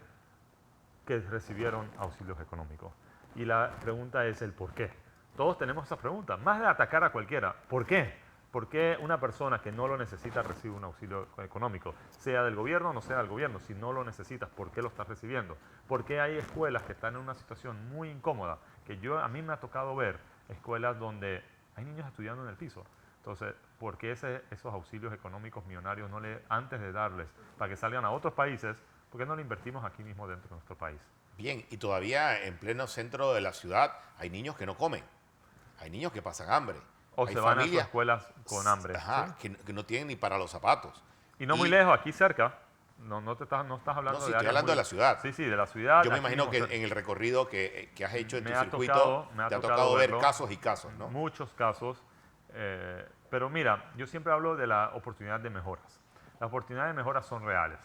que recibieron auxilios económicos. Y la pregunta es el por qué. Todos tenemos esa pregunta, más de atacar a cualquiera. ¿Por qué? ¿Por qué una persona que no lo necesita recibe un auxilio económico? Sea del gobierno o no sea del gobierno. Si no lo necesitas, ¿por qué lo estás recibiendo? ¿Por qué hay escuelas que están en una situación muy incómoda? A mí me ha tocado ver escuelas donde hay niños estudiando en el piso. Entonces, ¿por qué esos auxilios económicos millonarios antes de darles para que salgan a otros países, por qué no lo invertimos aquí mismo dentro de nuestro país? Bien, y todavía en pleno centro de la ciudad hay niños que no comen, hay niños que pasan hambre. O Hay se van a sus familias, escuelas con hambre. ajá, ¿Sí? que no tienen ni para los zapatos. Y no muy lejos, aquí cerca. No estás hablando No, sí, de estoy áreas hablando de la ciudad. Sí, de la ciudad. Yo me aquí imagino mismo que cerca. en el recorrido que has hecho en tu Me ha circuito, te ha tocado ver verlo. casos y casos, ¿no? Muchos casos. Pero mira, yo siempre hablo de la oportunidad de mejoras. Las oportunidades de mejoras son reales.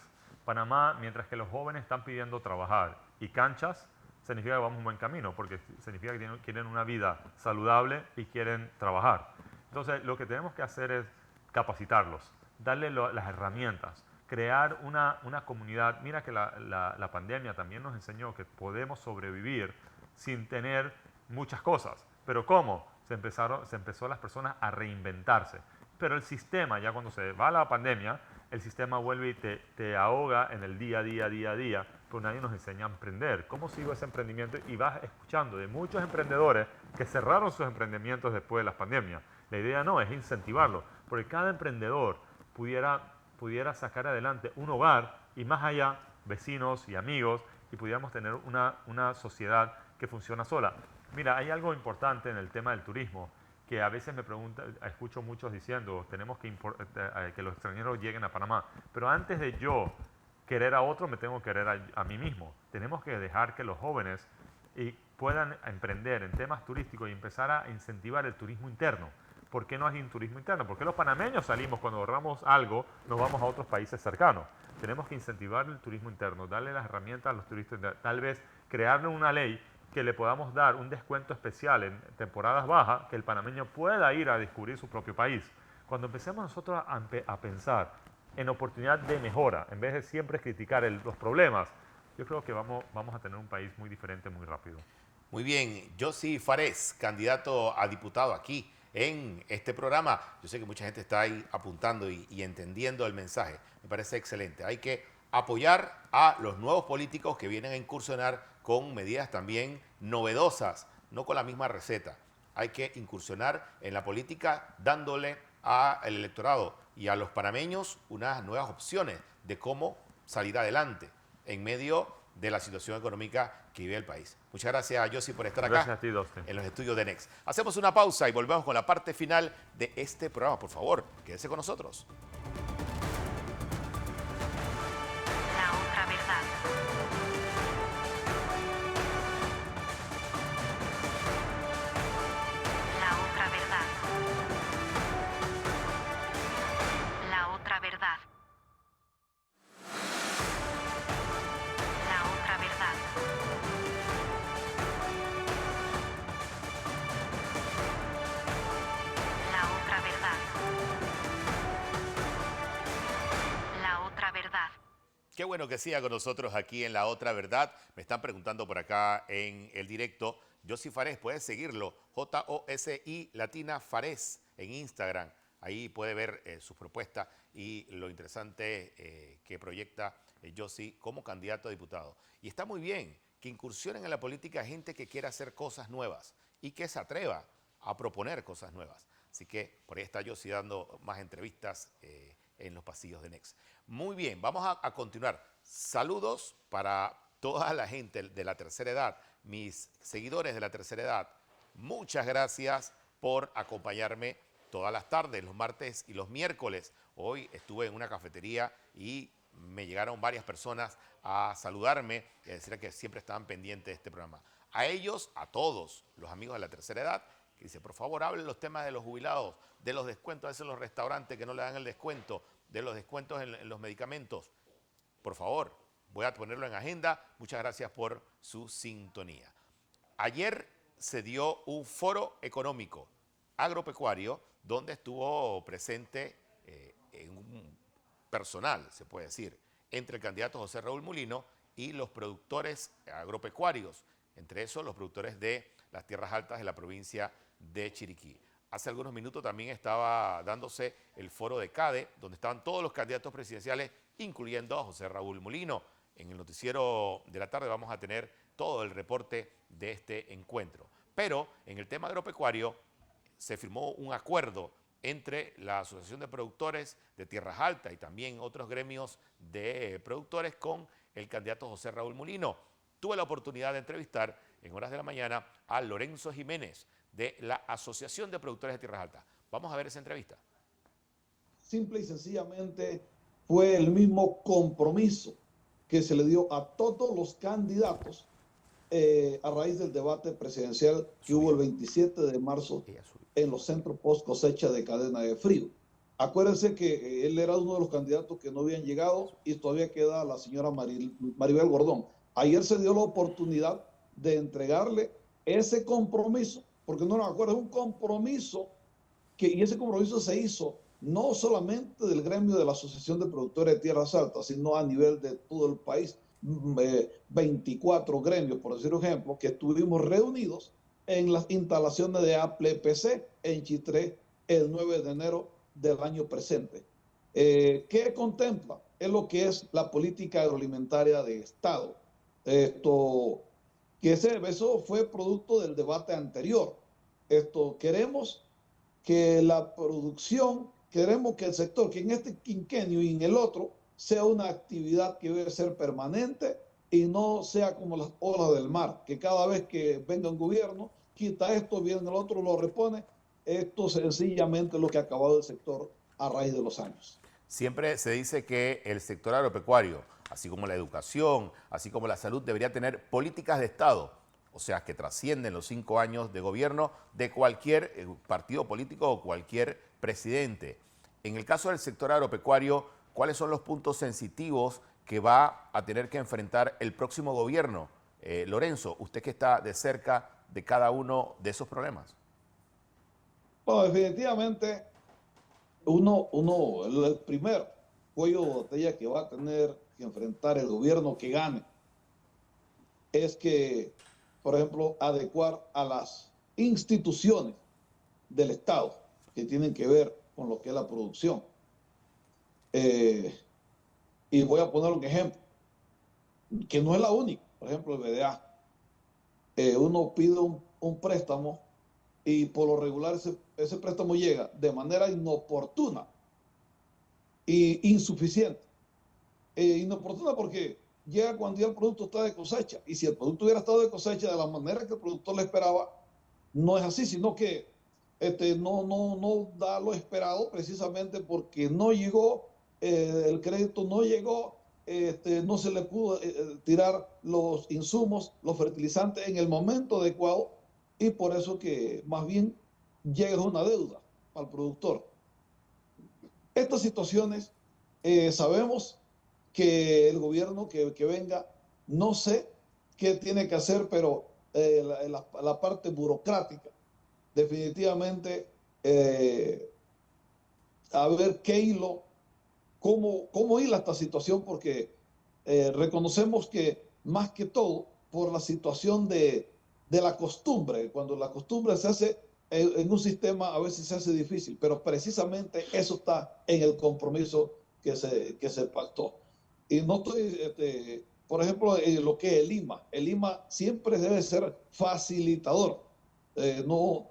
Panamá, mientras que los jóvenes están pidiendo trabajar y canchas, significa que vamos un buen camino, porque significa que quieren una vida saludable y quieren trabajar. Entonces, lo que tenemos que hacer es capacitarlos, darle las herramientas, crear una comunidad. Mira que la pandemia también nos enseñó que podemos sobrevivir sin tener muchas cosas. ¿Pero cómo? Se empezó las personas a reinventarse. pero el sistema, ya cuando se va la pandemia, el sistema vuelve y te ahoga en el día a día, pero nadie nos enseña a emprender. ¿Cómo sigo ese emprendimiento? Y vas escuchando de muchos emprendedores que cerraron sus emprendimientos después de las pandemias. La idea no es incentivarlo, porque cada emprendedor pudiera sacar adelante un hogar y más allá, vecinos y amigos, y pudiéramos tener una sociedad que funciona sola. Mira, hay algo importante en el tema del turismo, que a veces me preguntan, escucho muchos diciendo, tenemos que los extranjeros lleguen a Panamá, pero antes de yo querer a otro, me tengo que querer a mí mismo. Tenemos que dejar que los jóvenes puedan emprender en temas turísticos y empezar a incentivar el turismo interno. ¿Por qué no hay un turismo interno? Porque los panameños salimos, cuando ahorramos algo, nos vamos a otros países cercanos. Tenemos que incentivar el turismo interno, darle las herramientas a los turistas, tal vez crearle una ley que le podamos dar un descuento especial en temporadas bajas, que el panameño pueda ir a descubrir su propio país. Cuando empecemos nosotros a pensar en oportunidad de mejora, en vez de siempre criticar los problemas, yo creo que vamos a tener un país muy diferente muy rápido. Muy bien, Josy Fares, candidato a diputado aquí en este programa. Yo sé que mucha gente está ahí apuntando y entendiendo el mensaje. Me parece excelente. Hay que apoyar a los nuevos políticos que vienen a incursionar con medidas también novedosas, no con la misma receta. Hay que incursionar en la política dándole al electorado y a los panameños unas nuevas opciones de cómo salir adelante en medio de la situación económica que vive el país. Muchas gracias, Josy, por estar acá. Gracias a ti, Dustin. En los estudios de Next. Hacemos una pausa y volvemos con la parte final de este programa. Por favor, quédese con nosotros. La otra verdad. La otra verdad. La otra verdad. La otra verdad. La otra verdad. La otra verdad. Qué bueno que siga con nosotros aquí en La Otra Verdad. Me están preguntando por acá en el directo. Josy Fares, puedes seguirlo. J-O-S-I Latina Fares en Instagram. Ahí puede ver sus propuestas y lo interesante que proyecta Josy como candidato a diputado. Y está muy bien que incursionen en la política gente que quiera hacer cosas nuevas y que se atreva a proponer cosas nuevas. Así que por ahí está Josy dando más entrevistas en los pasillos de Next. Muy bien, vamos a continuar. Saludos para toda la gente de la tercera edad, mis seguidores de la tercera edad. Muchas gracias por acompañarme todas las tardes, los martes y los miércoles. Hoy estuve en una cafetería y me llegaron varias personas a saludarme y a decir que siempre estaban pendientes de este programa. A ellos, a todos los amigos de la tercera edad, que dice, por favor, hablen los temas de los jubilados, de los descuentos, a veces en los restaurantes que no le dan el descuento, de los descuentos en los medicamentos. Por favor, voy a ponerlo en agenda. Muchas gracias por su sintonía. Ayer se dio un foro económico agropecuario donde estuvo presente un personal, se puede decir, entre el candidato José Raúl Mulino y los productores agropecuarios, entre esos los productores de las tierras altas de la provincia de Chiriquí. Hace algunos minutos también estaba dándose el foro de CADE, donde estaban todos los candidatos presidenciales, incluyendo a José Raúl Mulino. En el noticiero de la tarde vamos a tener todo el reporte de este encuentro. Pero en el tema agropecuario se firmó un acuerdo entre la Asociación de Productores de Tierras Altas y también otros gremios de productores con el candidato José Raúl Mulino. Tuve la oportunidad de entrevistar en horas de la mañana a Lorenzo Jiménez de la Asociación de Productores de Tierras Altas. Vamos a ver esa entrevista. Simple y sencillamente fue el mismo compromiso que se le dio a todos los candidatos a raíz del debate presidencial que hubo el 27 de marzo en los centros post cosecha de Cadena de Frío. Acuérdense que él era uno de los candidatos que no habían llegado y todavía queda la señora Maribel Gordón. Ayer se dio la oportunidad de entregarle ese compromiso, porque no nos acuerdo, es un compromiso y ese compromiso se hizo no solamente del gremio de la Asociación de Productores de Tierras Altas, sino a nivel de todo el país. 24 gremios, por decir un ejemplo, que estuvimos reunidos en las instalaciones de APLEPC en Chitré el 9 de enero del año presente. ¿Qué contempla? Es lo que es la política agroalimentaria de Estado. Eso fue producto del debate anterior. Queremos que la producción, queremos que el sector, que en este quinquenio y en el otro, sea una actividad que debe ser permanente y no sea como las olas del mar, que cada vez que venga un gobierno, quita esto, viene el otro, lo repone. Esto sencillamente es lo que ha acabado el sector a raíz de los años. Siempre se dice que el sector agropecuario, así como la educación, así como la salud, debería tener políticas de Estado, o sea, que trascienden los 5 años de gobierno de cualquier partido político o cualquier presidente. En el caso del sector agropecuario, ¿cuáles son los puntos sensitivos que va a tener que enfrentar el próximo gobierno? Lorenzo, usted que está de cerca de cada uno de esos problemas. Bueno, definitivamente, el primer cuello de botella que va a tener que enfrentar el gobierno que gane es que, por ejemplo, adecuar a las instituciones del Estado que tienen que ver con lo que es la producción. Y voy a poner un ejemplo, que no es la única. Por ejemplo, el BDA. Uno pide un préstamo y por lo regular ese préstamo llega de manera inoportuna e insuficiente. Inoportuna porque llega cuando ya el producto está de cosecha, y si el producto hubiera estado de cosecha de la manera que el productor le esperaba, no es así, sino que no da lo esperado precisamente porque no llegó, el crédito no llegó, no se le pudo tirar los insumos, los fertilizantes en el momento adecuado, y por eso que más bien llega una deuda al productor. Estas situaciones sabemos que el gobierno que venga, no sé qué tiene que hacer, pero la parte burocrática, definitivamente, a ver qué hilo, cómo hila esta situación, porque reconocemos que más que todo por la situación de la costumbre, cuando la costumbre se hace en un sistema a veces se hace difícil, pero precisamente eso está en el compromiso que se pactó. Y no estoy, por ejemplo, en lo que es el IMA siempre debe ser facilitador, no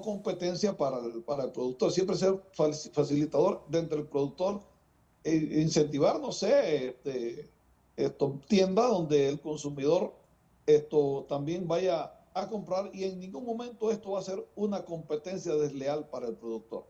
competencia para el productor, siempre ser facilitador dentro del productor, incentivar, no sé, tiendas donde el consumidor también vaya a comprar, y en ningún momento esto va a ser una competencia desleal para el productor.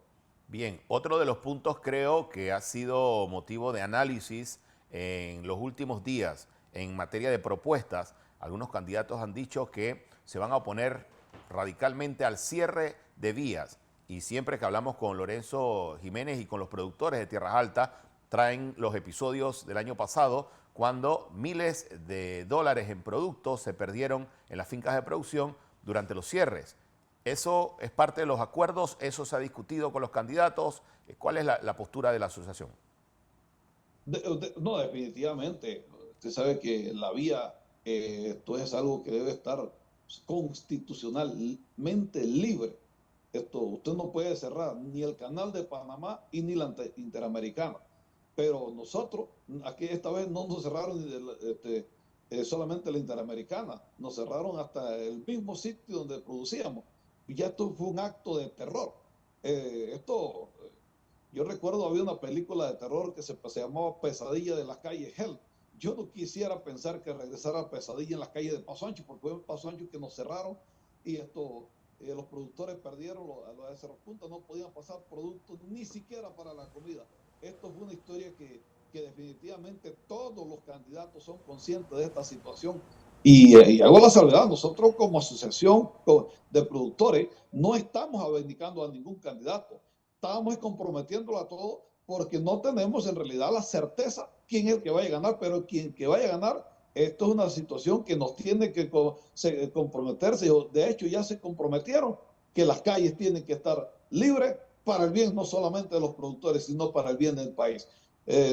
Bien, otro de los puntos creo que ha sido motivo de análisis en los últimos días en materia de propuestas. Algunos candidatos han dicho que se van a oponer radicalmente al cierre de vías, y siempre que hablamos con Lorenzo Jiménez y con los productores de Tierras Altas, traen los episodios del año pasado cuando miles de dólares en productos se perdieron en las fincas de producción durante los cierres. ¿Eso es parte de los acuerdos? ¿Eso se ha discutido con los candidatos? ¿Cuál es la postura de la asociación? No, definitivamente. Usted sabe que la vía, esto es algo que debe estar constitucionalmente libre. Usted no puede cerrar ni el canal de Panamá y ni la Interamericana. Pero nosotros, aquí esta vez no nos cerraron solamente la Interamericana, nos cerraron hasta el mismo sitio donde producíamos. Y ya esto fue un acto de terror. Yo recuerdo, había una película de terror que se llamaba Pesadilla de las calles Hell. Yo no quisiera pensar que regresara a Pesadilla en las calles de Paso Ancho, porque fue en Paso Ancho que nos cerraron, y los productores perdieron, los de Cerro Punta no podían pasar productos ni siquiera para la comida. Esto fue una historia que definitivamente todos los candidatos son conscientes de esta situación. Y hago la salvedad, nosotros como asociación de productores no estamos abdicando a ningún candidato, estamos comprometiéndolo a todos, porque no tenemos en realidad la certeza quién es el que vaya a ganar, pero quien que vaya a ganar, esto es una situación que nos tiene que comprometerse. De hecho, ya se comprometieron que las calles tienen que estar libres para el bien no solamente de los productores, sino para el bien del país.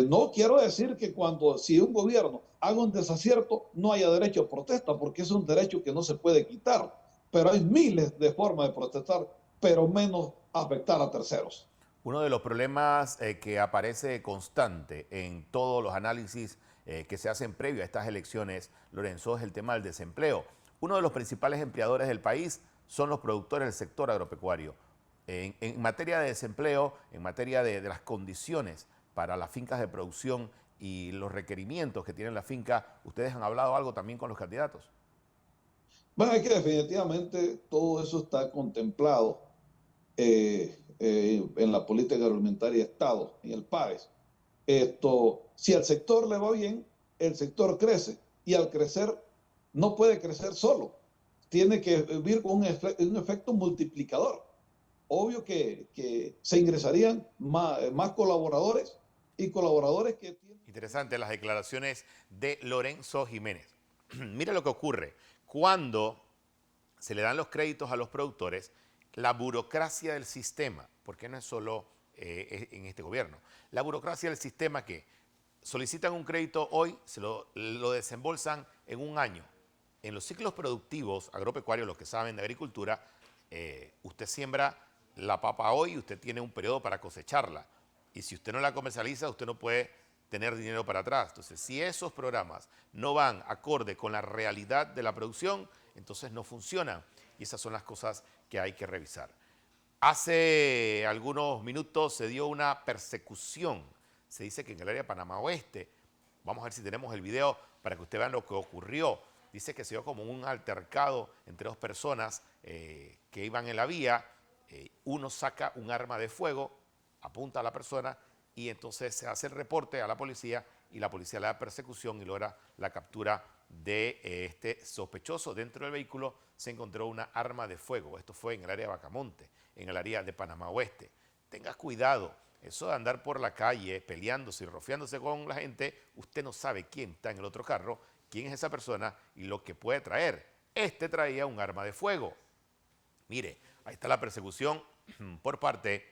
No quiero decir que si un gobierno haga un desacierto no haya derecho a protesta, porque es un derecho que no se puede quitar, pero hay miles de formas de protestar, pero menos afectar a terceros. Uno de los problemas que aparece constante en todos los análisis que se hacen previo a estas elecciones, Lorenzo, es el tema del desempleo. Uno de los principales empleadores del país son los productores del sector agropecuario. En materia de desempleo, en materia de las condiciones para las fincas de producción y los requerimientos que tienen la finca, ¿ustedes han hablado algo también con los candidatos? Bueno, es que definitivamente todo eso está contemplado en la política agroalimentaria de Estado, en el PAES. Si al sector le va bien, el sector crece, y al crecer no puede crecer solo, tiene que vivir con un efecto multiplicador. Obvio que se ingresarían más colaboradores y colaboradores que tienen... Interesante las declaraciones de Lorenzo Jiménez. Mira lo que ocurre. Cuando se le dan los créditos a los productores, la burocracia del sistema, porque no es solo en este gobierno, la burocracia del sistema que solicitan un crédito hoy, lo desembolsan en un año. En los ciclos productivos agropecuarios, los que saben de agricultura, usted siembra la papa hoy y usted tiene un periodo para cosecharla. Y si usted no la comercializa, usted no puede tener dinero para atrás. Entonces, si esos programas no van acorde con la realidad de la producción, entonces no funcionan. Y esas son las cosas que hay que revisar. Hace algunos minutos se dio una persecución. Se dice que en el área de Panamá Oeste, vamos a ver si tenemos el video para que usted vean lo que ocurrió. Dice que se dio como un altercado entre dos personas que iban en la vía. Uno saca un arma de fuego, apunta a la persona y entonces se hace el reporte a la policía y la policía le da persecución y logra la captura de este sospechoso. Dentro del vehículo se encontró una arma de fuego. Esto fue en el área de Bacamonte, en el área de Panamá Oeste. Tenga cuidado, eso de andar por la calle peleándose y rofeándose con la gente, usted no sabe quién está en el otro carro, quién es esa persona y lo que puede traer. Este traía un arma de fuego. Mire, ahí está la persecución por parte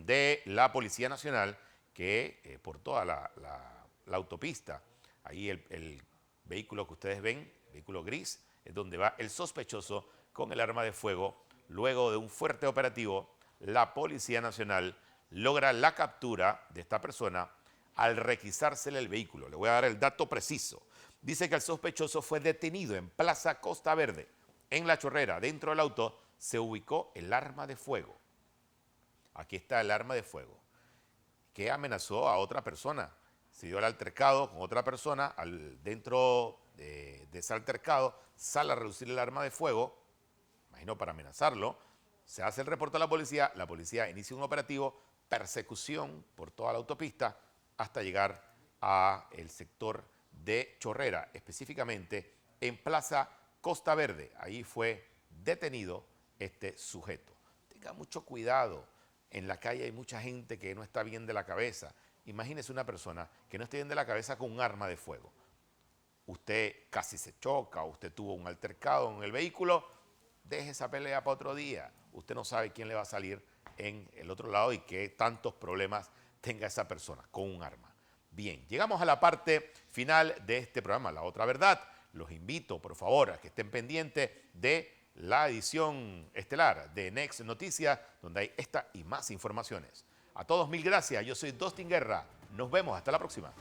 de la Policía Nacional que por toda la autopista, ahí el vehículo que ustedes ven, vehículo gris, es donde va el sospechoso con el arma de fuego. Luego de un fuerte operativo, la Policía Nacional logra la captura de esta persona al requisársele el vehículo. Le voy a dar el dato preciso. Dice que el sospechoso fue detenido en Plaza Costa Verde, en La Chorrera. Dentro del auto se ubicó el arma de fuego. Aquí está el arma de fuego que amenazó a otra persona. Se dio el altercado con otra persona. Dentro de ese altercado sale a reducir el arma de fuego, imagino para amenazarlo. Se hace el reporte a la policía inicia un operativo, persecución por toda la autopista hasta llegar al sector de Chorrera, específicamente en Plaza Costa Verde. Ahí fue detenido este sujeto. Tenga mucho cuidado. En la calle hay mucha gente que no está bien de la cabeza. Imagínese una persona que no esté bien de la cabeza con un arma de fuego. Usted casi se choca, usted tuvo un altercado en el vehículo, deje esa pelea para otro día. Usted no sabe quién le va a salir en el otro lado y qué tantos problemas tenga esa persona con un arma. Bien, llegamos a la parte final de este programa, La Otra Verdad. Los invito, por favor, a que estén pendientes de la edición estelar de Next Noticias, donde hay esta y más informaciones. A todos, mil gracias. Yo soy Dostin Guerra. Nos vemos. Hasta la próxima.